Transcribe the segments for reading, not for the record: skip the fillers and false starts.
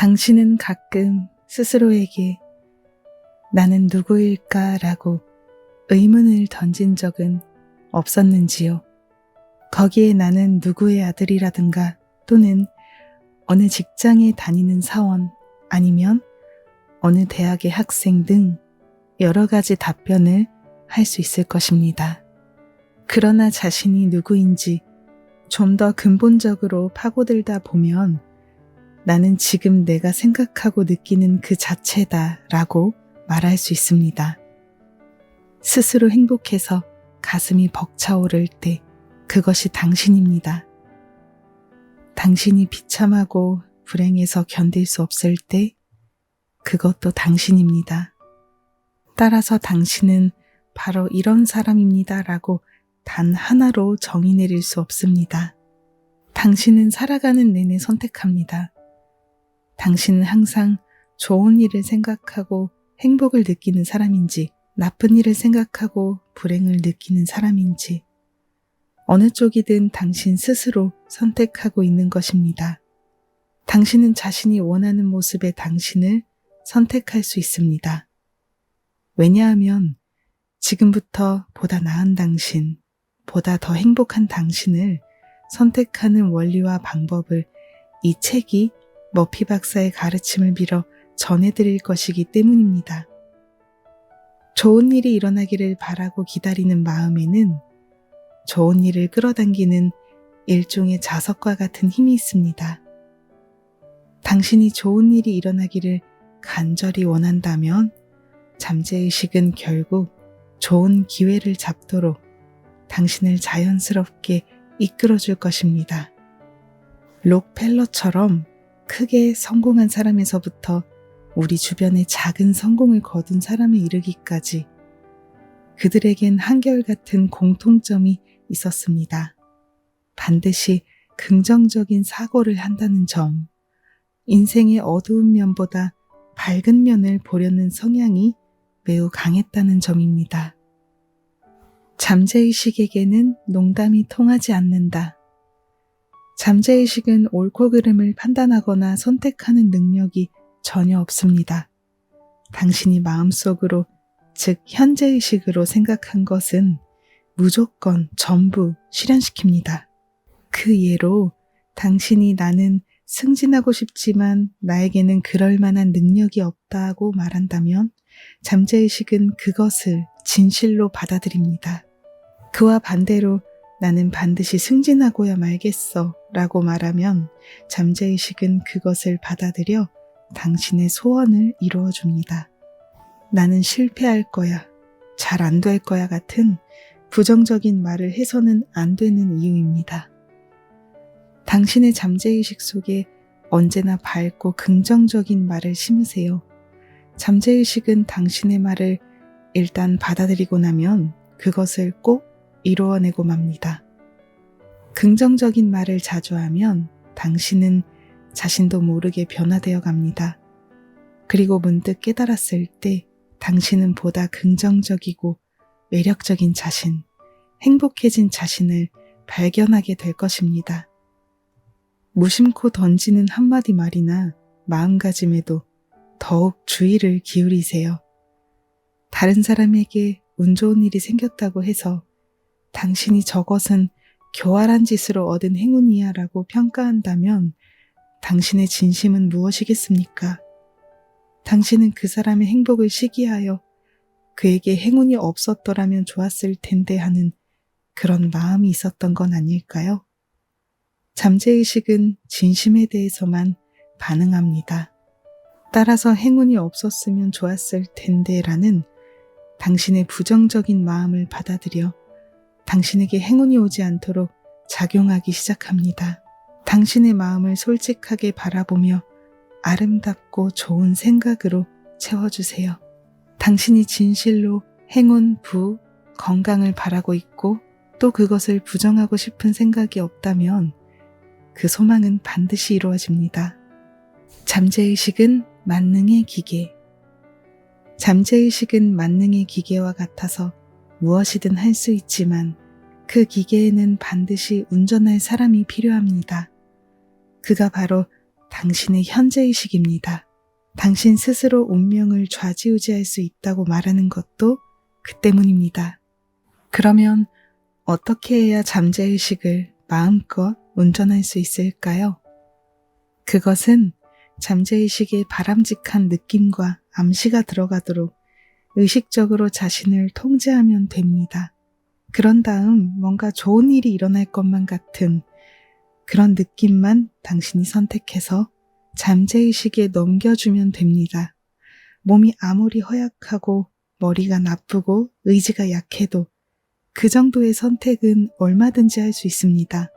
당신은 가끔 스스로에게 나는 누구일까? 라고 의문을 던진 적은 없었는지요? 거기에 나는 누구의 아들이라든가 또는 어느 직장에 다니는 사원 아니면 어느 대학의 학생 등 여러 가지 답변을 할 수 있을 것입니다. 그러나 자신이 누구인지 좀 더 근본적으로 파고들다 보면 나는 지금 내가 생각하고 느끼는 그 자체다 라고 말할 수 있습니다. 스스로 행복해서 가슴이 벅차오를 때 그것이 당신입니다. 당신이 비참하고 불행해서 견딜 수 없을 때 그것도 당신입니다. 따라서 당신은 바로 이런 사람입니다 라고 단 하나로 정의 내릴 수 없습니다. 당신은 살아가는 내내 선택합니다. 당신은 항상 좋은 일을 생각하고 행복을 느끼는 사람인지 나쁜 일을 생각하고 불행을 느끼는 사람인지 어느 쪽이든 당신 스스로 선택하고 있는 것입니다. 당신은 자신이 원하는 모습의 당신을 선택할 수 있습니다. 왜냐하면 지금부터 보다 나은 당신, 보다 더 행복한 당신을 선택하는 원리와 방법을 이 책이 머피 박사의 가르침을 빌어 전해드릴 것이기 때문입니다. 좋은 일이 일어나기를 바라고 기다리는 마음에는 좋은 일을 끌어당기는 일종의 자석과 같은 힘이 있습니다. 당신이 좋은 일이 일어나기를 간절히 원한다면 잠재의식은 결국 좋은 기회를 잡도록 당신을 자연스럽게 이끌어줄 것입니다. 록펠러처럼 크게 성공한 사람에서부터 우리 주변에 작은 성공을 거둔 사람에 이르기까지 그들에겐 한결같은 공통점이 있었습니다. 반드시 긍정적인 사고를 한다는 점, 인생의 어두운 면보다 밝은 면을 보려는 성향이 매우 강했다는 점입니다. 잠재의식에게는 농담이 통하지 않는다. 잠재의식은 옳고 그름을 판단하거나 선택하는 능력이 전혀 없습니다. 당신이 마음속으로, 즉 현재의식으로 생각한 것은 무조건 전부 실현시킵니다. 그 예로 당신이 나는 승진하고 싶지만 나에게는 그럴 만한 능력이 없다고 말한다면 잠재의식은 그것을 진실로 받아들입니다. 그와 반대로 나는 반드시 승진하고야 말겠어 라고 말하면 잠재의식은 그것을 받아들여 당신의 소원을 이루어줍니다. 나는 실패할 거야, 잘 안 될 거야 같은 부정적인 말을 해서는 안 되는 이유입니다. 당신의 잠재의식 속에 언제나 밝고 긍정적인 말을 심으세요. 잠재의식은 당신의 말을 일단 받아들이고 나면 그것을 꼭 이루어내고 맙니다. 긍정적인 말을 자주 하면 당신은 자신도 모르게 변화되어 갑니다. 그리고 문득 깨달았을 때 당신은 보다 긍정적이고 매력적인 자신, 행복해진 자신을 발견하게 될 것입니다. 무심코 던지는 한마디 말이나 마음가짐에도 더욱 주의를 기울이세요. 다른 사람에게 운 좋은 일이 생겼다고 해서 당신이 저것은 교활한 짓으로 얻은 행운이야 라고 평가한다면 당신의 진심은 무엇이겠습니까? 당신은 그 사람의 행복을 시기하여 그에게 행운이 없었더라면 좋았을 텐데 하는 그런 마음이 있었던 건 아닐까요? 잠재의식은 진심에 대해서만 반응합니다. 따라서 행운이 없었으면 좋았을 텐데 라는 당신의 부정적인 마음을 받아들여 당신에게 행운이 오지 않도록 작용하기 시작합니다. 당신의 마음을 솔직하게 바라보며 아름답고 좋은 생각으로 채워주세요. 당신이 진실로 행운, 부, 건강을 바라고 있고 또 그것을 부정하고 싶은 생각이 없다면 그 소망은 반드시 이루어집니다. 잠재의식은 만능의 기계. 잠재의식은 만능의 기계와 같아서 무엇이든 할 수 있지만 그 기계에는 반드시 운전할 사람이 필요합니다. 그가 바로 당신의 현재의식입니다. 당신 스스로 운명을 좌지우지할 수 있다고 말하는 것도 그 때문입니다. 그러면 어떻게 해야 잠재의식을 마음껏 운전할 수 있을까요? 그것은 잠재의식에 바람직한 느낌과 암시가 들어가도록 의식적으로 자신을 통제하면 됩니다. 그런 다음 뭔가 좋은 일이 일어날 것만 같은 그런 느낌만 당신이 선택해서 잠재의식에 넘겨주면 됩니다. 몸이 아무리 허약하고 머리가 나쁘고 의지가 약해도 그 정도의 선택은 얼마든지 할 수 있습니다.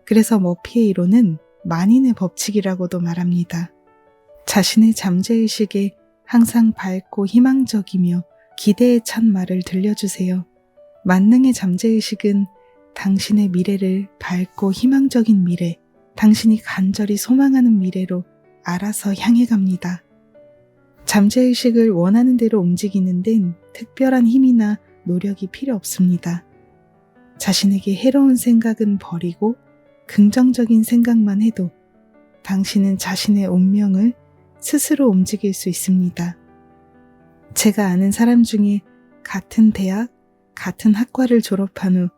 그래서 머피의 이론은 만인의 법칙이라고도 말합니다. 자신의 잠재의식에 항상 밝고 희망적이며 기대에 찬 말을 들려주세요. 만능의 잠재의식은 당신의 미래를 밝고 희망적인 미래, 당신이 간절히 소망하는 미래로 알아서 향해 갑니다. 잠재의식을 원하는 대로 움직이는 데는 특별한 힘이나 노력이 필요 없습니다. 자신에게 해로운 생각은 버리고 긍정적인 생각만 해도 당신은 자신의 운명을 스스로 움직일 수 있습니다. 제가 아는 사람 중에 같은 대학, 같은 학과를 졸업한 후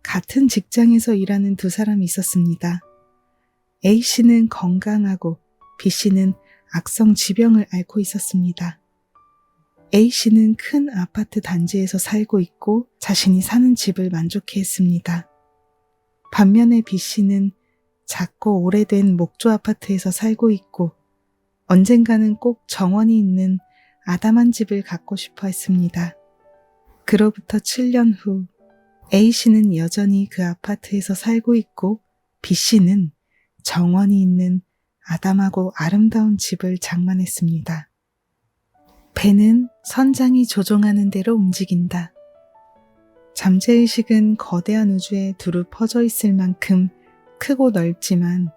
같은 직장에서 일하는 두 사람이 있었습니다. A씨는 건강하고 B씨는 악성 지병을 앓고 있었습니다. A씨는 큰 아파트 단지에서 살고 있고 자신이 사는 집을 만족해했습니다. 반면에 B씨는 작고 오래된 목조 아파트에서 살고 있고 언젠가는 꼭 정원이 있는 아담한 집을 갖고 싶어 했습니다. 그로부터 7년 후 A씨는 여전히 그 아파트에서 살고 있고 B씨는 정원이 있는 아담하고 아름다운 집을 장만했습니다. 배는 선장이 조종하는 대로 움직인다. 잠재의식은 거대한 우주에 두루 퍼져 있을 만큼 크고 넓지만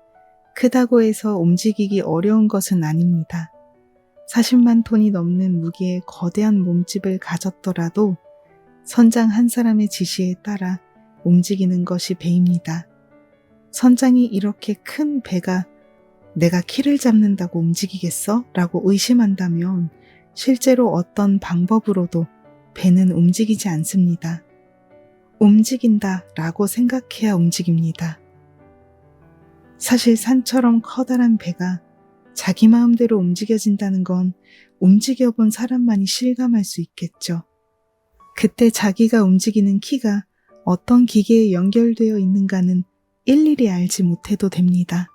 크다고 해서 움직이기 어려운 것은 아닙니다. 40만 톤이 넘는 무게의 거대한 몸집을 가졌더라도 선장 한 사람의 지시에 따라 움직이는 것이 배입니다. 선장이 이렇게 큰 배가 내가 키를 잡는다고 움직이겠어? 라고 의심한다면 실제로 어떤 방법으로도 배는 움직이지 않습니다. 움직인다 라고 생각해야 움직입니다. 사실 산처럼 커다란 배가 자기 마음대로 움직여진다는 건 움직여본 사람만이 실감할 수 있겠죠. 그때 자기가 움직이는 키가 어떤 기계에 연결되어 있는가는 일일이 알지 못해도 됩니다.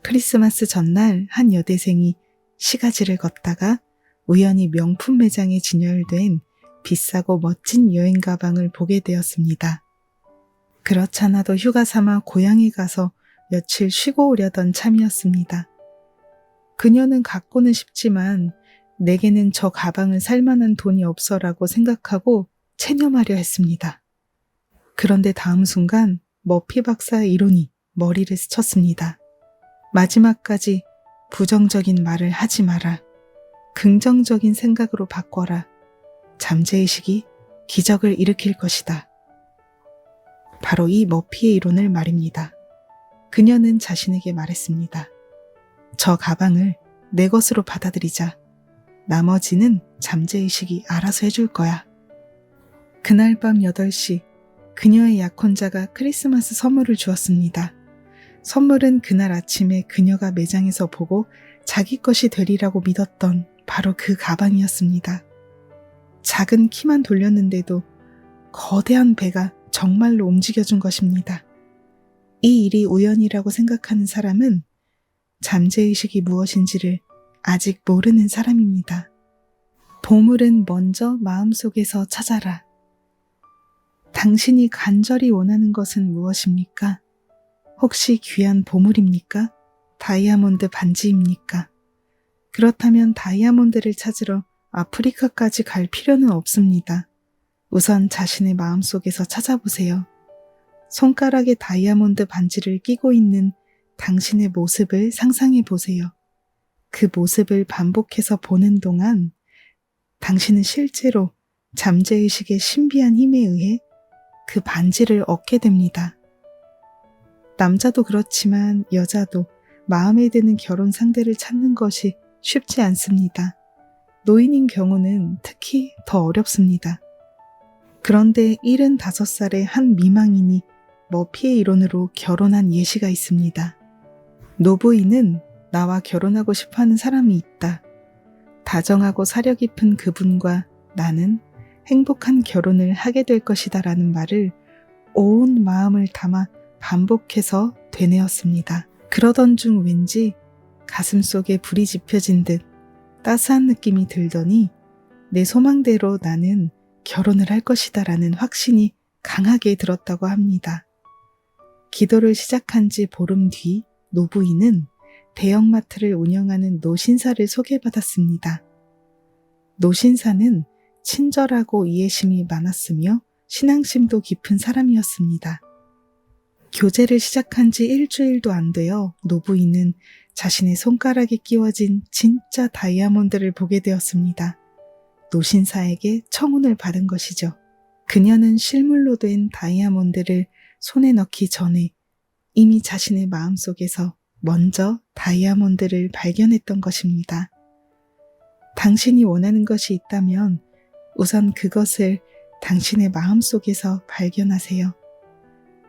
크리스마스 전날 한 여대생이 시가지를 걷다가 우연히 명품 매장에 진열된 비싸고 멋진 여행 가방을 보게 되었습니다. 그렇잖아도 휴가 삼아 고향에 가서 며칠 쉬고 오려던 참이었습니다. 그녀는 갖고는 싶지만 내게는 저 가방을 살 만한 돈이 없어라고 생각하고 체념하려 했습니다. 그런데 다음 순간 머피 박사의 이론이 머리를 스쳤습니다. 마지막까지 부정적인 말을 하지 마라. 긍정적인 생각으로 바꿔라. 잠재의식이 기적을 일으킬 것이다. 바로 이 머피의 이론을 말입니다. 그녀는 자신에게 말했습니다. 저 가방을 내 것으로 받아들이자. 나머지는 잠재의식이 알아서 해줄 거야. 그날 밤 8시 그녀의 약혼자가 크리스마스 선물을 주었습니다. 선물은 그날 아침에 그녀가 매장에서 보고 자기 것이 되리라고 믿었던 바로 그 가방이었습니다. 작은 키만 돌렸는데도 거대한 배가 정말로 움직여준 것입니다. 이 일이 우연이라고 생각하는 사람은 잠재의식이 무엇인지를 아직 모르는 사람입니다. 보물은 먼저 마음속에서 찾아라. 당신이 간절히 원하는 것은 무엇입니까? 혹시 귀한 보물입니까? 다이아몬드 반지입니까? 그렇다면 다이아몬드를 찾으러 아프리카까지 갈 필요는 없습니다. 우선 자신의 마음속에서 찾아보세요. 손가락에 다이아몬드 반지를 끼고 있는 당신의 모습을 상상해 보세요. 그 모습을 반복해서 보는 동안 당신은 실제로 잠재의식의 신비한 힘에 의해 그 반지를 얻게 됩니다. 남자도 그렇지만 여자도 마음에 드는 결혼 상대를 찾는 것이 쉽지 않습니다. 노인인 경우는 특히 더 어렵습니다. 그런데 75살의 한 미망인이 머피의 이론으로 결혼한 예시가 있습니다. 노부인은 나와 결혼하고 싶어하는 사람이 있다. 다정하고 사려 깊은 그분과 나는 행복한 결혼을 하게 될 것이다 라는 말을 온 마음을 담아 반복해서 되뇌었습니다. 그러던 중 왠지 가슴 속에 불이 지펴진 듯 따스한 느낌이 들더니 내 소망대로 나는 결혼을 할 것이다 라는 확신이 강하게 들었다고 합니다. 기도를 시작한 지 보름 뒤 노부인은 대형마트를 운영하는 노신사를 소개받았습니다. 노신사는 친절하고 이해심이 많았으며 신앙심도 깊은 사람이었습니다. 교제를 시작한 지 일주일도 안 되어 노부인은 자신의 손가락에 끼워진 진짜 다이아몬드를 보게 되었습니다. 노신사에게 청혼을 받은 것이죠. 그녀는 실물로 된 다이아몬드를 손에 넣기 전에 이미 자신의 마음속에서 먼저 다이아몬드를 발견했던 것입니다. 당신이 원하는 것이 있다면 우선 그것을 당신의 마음속에서 발견하세요.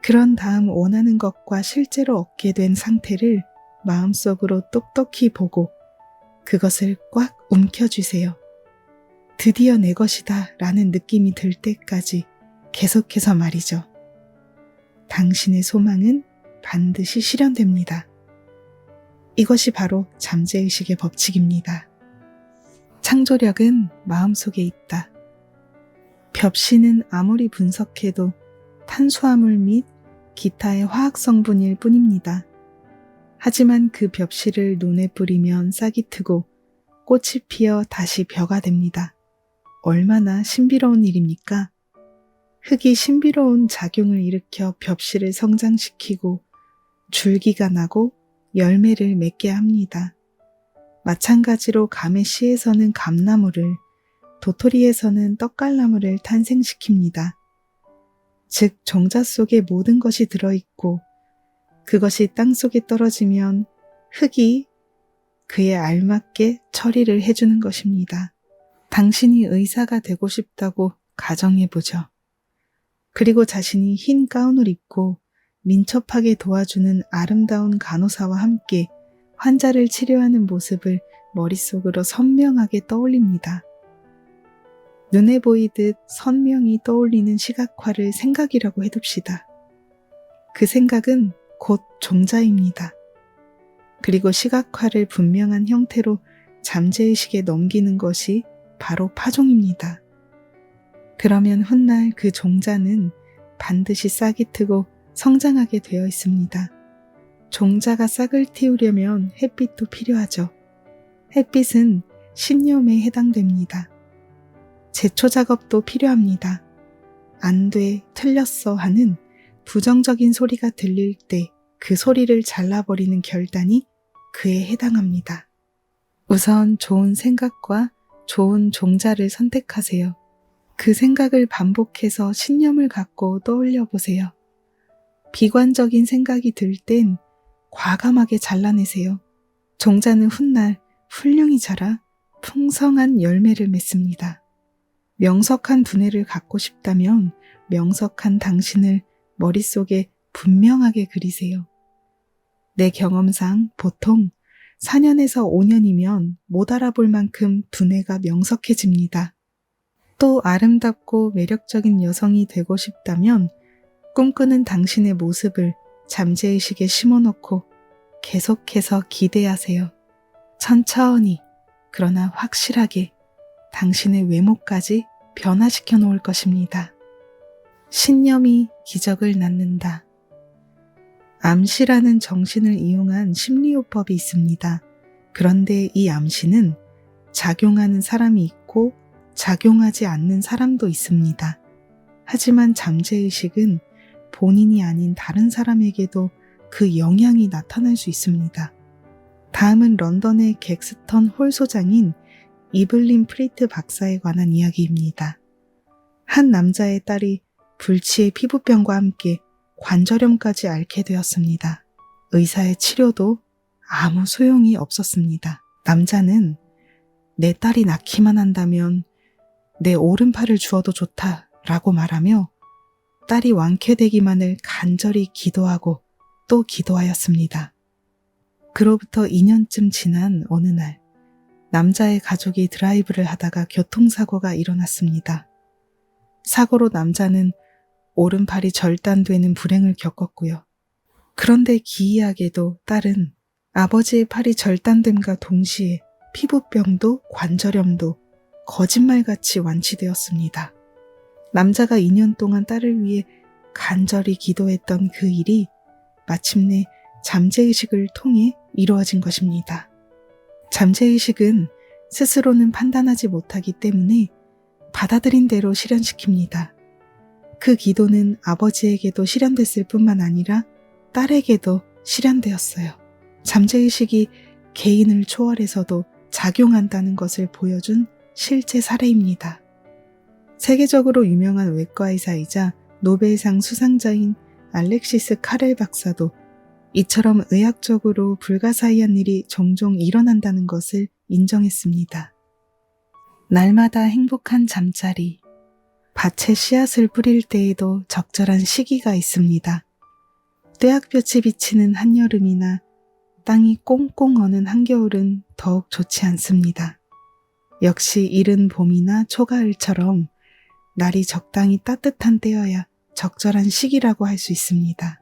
그런 다음 원하는 것과 실제로 얻게 된 상태를 마음속으로 똑똑히 보고 그것을 꽉 움켜쥐세요. 드디어 내 것이다 라는 느낌이 들 때까지 계속해서 말이죠. 당신의 소망은 반드시 실현됩니다. 이것이 바로 잠재의식의 법칙입니다. 창조력은 마음속에 있다. 벽시는 아무리 분석해도 탄수화물 및 기타의 화학 성분일 뿐입니다. 하지만 그 벽시를 눈에 뿌리면 싹이 트고 꽃이 피어 다시 벼가 됩니다. 얼마나 신비로운 일입니까? 흙이 신비로운 작용을 일으켜 벽시를 성장시키고 줄기가 나고 열매를 맺게 합니다. 마찬가지로 감의 씨에서는 감나무를, 도토리에서는 떡갈나무를 탄생시킵니다. 즉 종자 속에 모든 것이 들어있고 그것이 땅속에 떨어지면 흙이 그에 알맞게 처리를 해주는 것입니다. 당신이 의사가 되고 싶다고 가정해보죠. 그리고 자신이 흰 가운을 입고 민첩하게 도와주는 아름다운 간호사와 함께 환자를 치료하는 모습을 머릿속으로 선명하게 떠올립니다. 눈에 보이듯 선명히 떠올리는 시각화를 생각이라고 해둡시다. 그 생각은 곧 종자입니다. 그리고 시각화를 분명한 형태로 잠재의식에 넘기는 것이 바로 파종입니다. 그러면 훗날 그 종자는 반드시 싹이 트고 성장하게 되어 있습니다. 종자가 싹을 틔우려면 햇빛도 필요하죠. 햇빛은 신념에 해당됩니다. 제초 작업도 필요합니다. 안 돼, 틀렸어 하는 부정적인 소리가 들릴 때 그 소리를 잘라버리는 결단이 그에 해당합니다. 우선 좋은 생각과 좋은 종자를 선택하세요. 그 생각을 반복해서 신념을 갖고 떠올려 보세요. 비관적인 생각이 들 땐 과감하게 잘라내세요. 종자는 훗날 훌륭히 자라 풍성한 열매를 맺습니다. 명석한 두뇌를 갖고 싶다면 명석한 당신을 머릿속에 분명하게 그리세요. 내 경험상 보통 4년에서 5년이면 못 알아볼 만큼 두뇌가 명석해집니다. 또 아름답고 매력적인 여성이 되고 싶다면 꿈꾸는 당신의 모습을 잠재의식에 심어놓고 계속해서 기대하세요. 천천히 그러나 확실하게 당신의 외모까지 변화시켜 놓을 것입니다. 신념이 기적을 낳는다. 암시라는 정신을 이용한 심리요법이 있습니다. 그런데 이 암시는 작용하는 사람이 있고 작용하지 않는 사람도 있습니다. 하지만 잠재의식은 본인이 아닌 다른 사람에게도 그 영향이 나타날 수 있습니다. 다음은 런던의 객스턴 홀 소장인 이블린 프리트 박사에 관한 이야기입니다. 한 남자의 딸이 불치의 피부병과 함께 관절염까지 앓게 되었습니다. 의사의 치료도 아무 소용이 없었습니다. 남자는 내 딸이 낳기만 한다면 내 오른팔을 주어도 좋다라고 말하며 딸이 완쾌되기만을 간절히 기도하고 또 기도하였습니다. 그로부터 2년쯤 지난 어느 날 남자의 가족이 드라이브를 하다가 교통사고가 일어났습니다. 사고로 남자는 오른팔이 절단되는 불행을 겪었고요. 그런데 기이하게도 딸은 아버지의 팔이 절단됨과 동시에 피부병도 관절염도 거짓말같이 완치되었습니다. 남자가 2년 동안 딸을 위해 간절히 기도했던 그 일이 마침내 잠재의식을 통해 이루어진 것입니다. 잠재의식은 스스로는 판단하지 못하기 때문에 받아들인 대로 실현시킵니다. 그 기도는 아버지에게도 실현됐을 뿐만 아니라 딸에게도 실현되었어요. 잠재의식이 개인을 초월해서도 작용한다는 것을 보여준 실제 사례입니다. 세계적으로 유명한 외과 의사이자 노벨상 수상자인 알렉시스 카렐 박사도 이처럼 의학적으로 불가사의한 일이 종종 일어난다는 것을 인정했습니다. 날마다 행복한 잠자리, 밭에 씨앗을 뿌릴 때에도 적절한 시기가 있습니다. 떼약볕이 비치는 한여름이나 땅이 꽁꽁 어는 한겨울은 더욱 좋지 않습니다. 역시 이른 봄이나 초가을처럼 날이 적당히 따뜻한 때여야 적절한 시기라고 할 수 있습니다.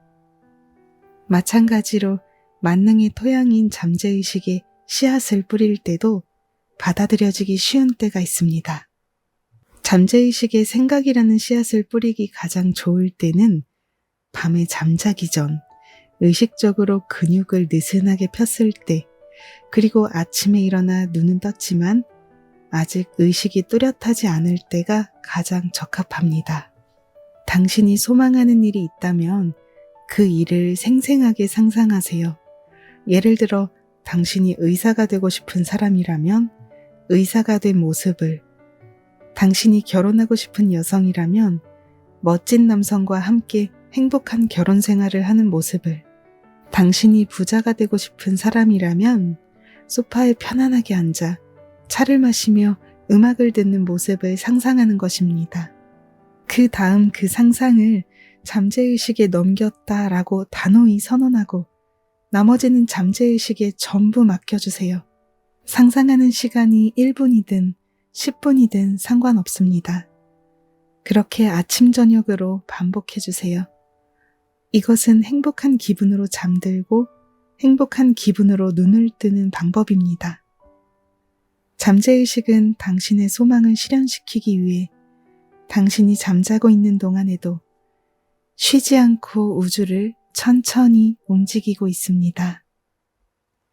마찬가지로 만능의 토양인 잠재의식에 씨앗을 뿌릴 때도 받아들여지기 쉬운 때가 있습니다. 잠재의식에 생각이라는 씨앗을 뿌리기 가장 좋을 때는 밤에 잠자기 전 의식적으로 근육을 느슨하게 폈을 때, 그리고 아침에 일어나 눈은 떴지만 아직 의식이 뚜렷하지 않을 때가 가장 적합합니다. 당신이 소망하는 일이 있다면 그 일을 생생하게 상상하세요. 예를 들어 당신이 의사가 되고 싶은 사람이라면 의사가 된 모습을, 당신이 결혼하고 싶은 여성이라면 멋진 남성과 함께 행복한 결혼 생활을 하는 모습을, 당신이 부자가 되고 싶은 사람이라면 소파에 편안하게 앉아 차를 마시며 음악을 듣는 모습을 상상하는 것입니다. 그 다음 그 상상을 잠재의식에 넘겼다라고 단호히 선언하고 나머지는 잠재의식에 전부 맡겨주세요. 상상하는 시간이 1분이든 10분이든 상관없습니다. 그렇게 아침 저녁으로 반복해주세요. 이것은 행복한 기분으로 잠들고 행복한 기분으로 눈을 뜨는 방법입니다. 잠재의식은 당신의 소망을 실현시키기 위해 당신이 잠자고 있는 동안에도 쉬지 않고 우주를 천천히 움직이고 있습니다.